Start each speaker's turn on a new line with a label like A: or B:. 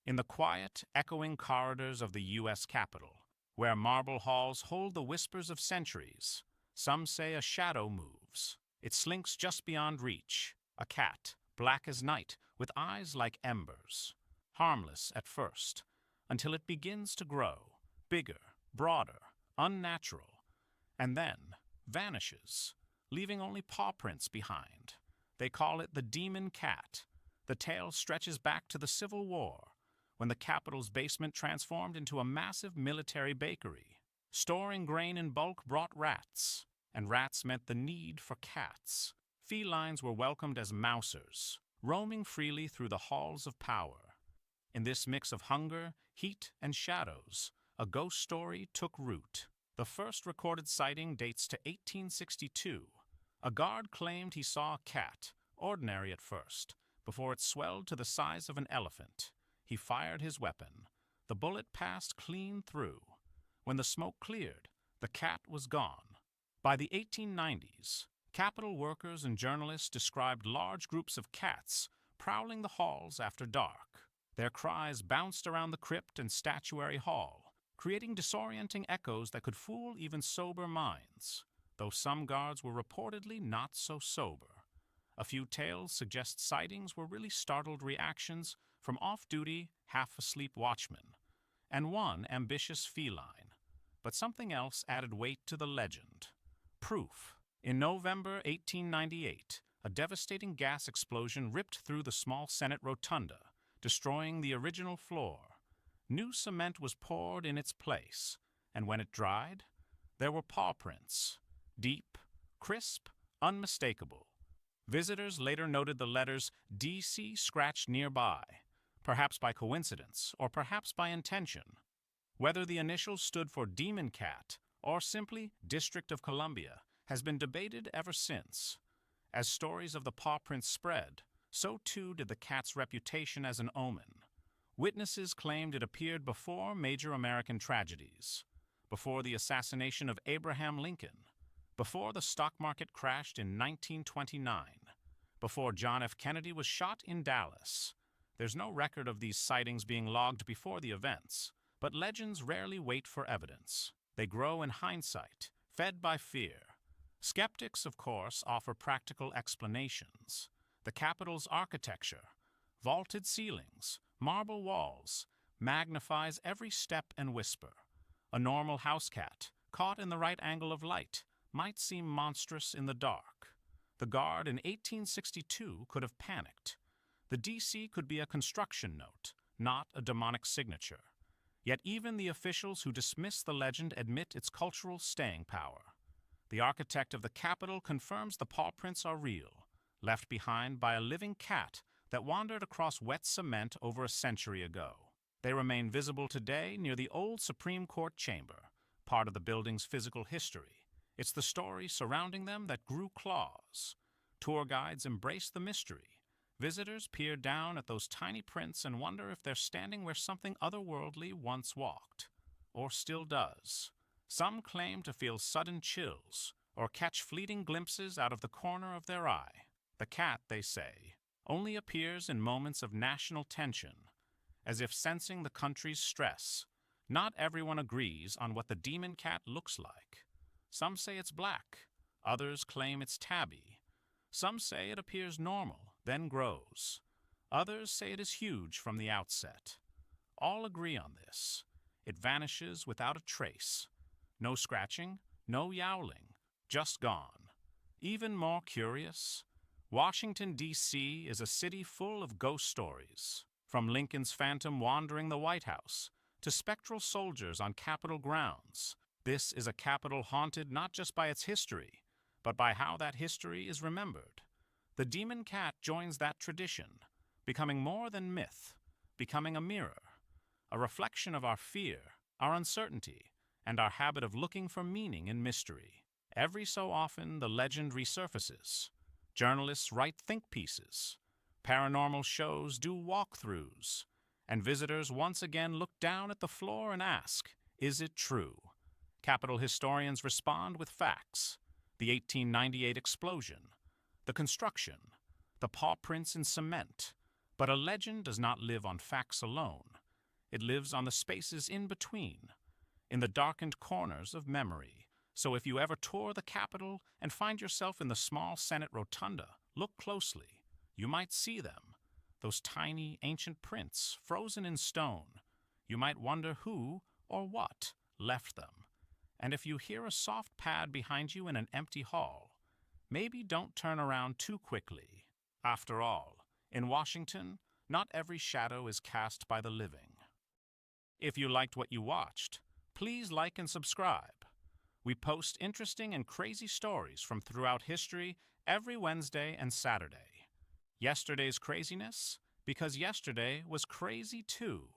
A: In the quiet, echoing corridors of the U.S. Capitol, where marble halls hold the whispers of centuries, some say a shadow moves. It slinks just beyond reach, a cat, black as night, with eyes like embers. Harmless at first, until it begins to grow, bigger, broader, unnatural, and then vanishes, leaving only paw prints behind. They call it the demon cat. The tale stretches back to the Civil War, when the Capitol's basement transformed into a massive military bakery. Storing grain in bulk brought rats, and rats meant the need for cats. Felines were welcomed as mousers, roaming freely through the halls of power. In this mix of hunger, heat, and shadows, a ghost story took root. The first recorded sighting dates to 1862. A guard claimed he saw a cat, ordinary at first, before it swelled to the size of an elephant. He fired his weapon. The bullet passed clean through. When the smoke cleared, the cat was gone. By the 1890s, Capitol workers and journalists described large groups of cats prowling the halls after dark. Their cries bounced around the Crypt and Statuary Hall, creating disorienting echoes that could fool even sober minds, though some guards were reportedly not so sober. A few tales suggest sightings were really startled reactions from off-duty, half-asleep watchmen, and one ambitious feline. But something else added weight to the legend. Proof. In November 1898, a devastating gas explosion ripped through the Small Senate Rotunda, destroying the original floor. New cement was poured in its place, and when it dried, there were paw prints. Deep, crisp, unmistakable. Visitors later noted the letters DC scratched nearby, perhaps by coincidence or perhaps by intention. Whether the initials stood for Demon Cat or simply District of Columbia has been debated ever since. As stories of the paw prints spread, so too did the cat's reputation as an omen. Witnesses claimed it appeared before major American tragedies, before the assassination of Abraham Lincoln, before the stock market crashed in 1929, before John F. Kennedy was shot in Dallas. There's no record of these sightings being logged before the events, but legends rarely wait for evidence. They grow in hindsight, fed by fear. Skeptics, of course, offer practical explanations. The Capitol's architecture, vaulted ceilings, marble walls, magnifies every step and whisper. A normal house cat, caught in the right angle of light, might seem monstrous in the dark. The guard in 1862 could have panicked. The DC could be a construction note, not a demonic signature. Yet even the officials who dismiss the legend admit its cultural staying power. The architect of the Capitol confirms the paw prints are real, left behind by a living cat that wandered across wet cement over a century ago. They remain visible today near the old Supreme Court chamber, part of the building's physical history. It's the story surrounding them that grew claws. Tour guides embrace the mystery. Visitors peer down at those tiny prints and wonder if they're standing where something otherworldly once walked, or still does. Some claim to feel sudden chills or catch fleeting glimpses out of the corner of their eye. The cat, they say, only appears in moments of national tension, as if sensing the country's stress. Not everyone agrees on what the demon cat looks like. Some say it's black, others claim it's tabby. Some say it appears normal, then grows. Others say it is huge from the outset. All agree on this. It vanishes without a trace. No scratching, no yowling, just gone. Even more curious, Washington, D.C. is a city full of ghost stories. From Lincoln's phantom wandering the White House to spectral soldiers on Capitol grounds. This is a capital haunted not just by its history, but by how that history is remembered. The demon cat joins that tradition, becoming more than myth, becoming a mirror, a reflection of our fear, our uncertainty, and our habit of looking for meaning in mystery. Every so often, the legend resurfaces. Journalists write think pieces. Paranormal shows do walkthroughs. And visitors once again look down at the floor and ask, is it true? Capitol historians respond with facts. The 1898 explosion, the construction, the paw prints in cement. But a legend does not live on facts alone. It lives on the spaces in between, in the darkened corners of memory. So if you ever tour the Capitol and find yourself in the Small Senate Rotunda, look closely. You might see them, those tiny ancient prints frozen in stone. You might wonder who or what left them. And if you hear a soft pad behind you in an empty hall, maybe don't turn around too quickly. After all, in Washington, not every shadow is cast by the living. If you liked what you watched, please like and subscribe. We post interesting and crazy stories from throughout history every Wednesday and Saturday. Yesterday's craziness, because yesterday was crazy too.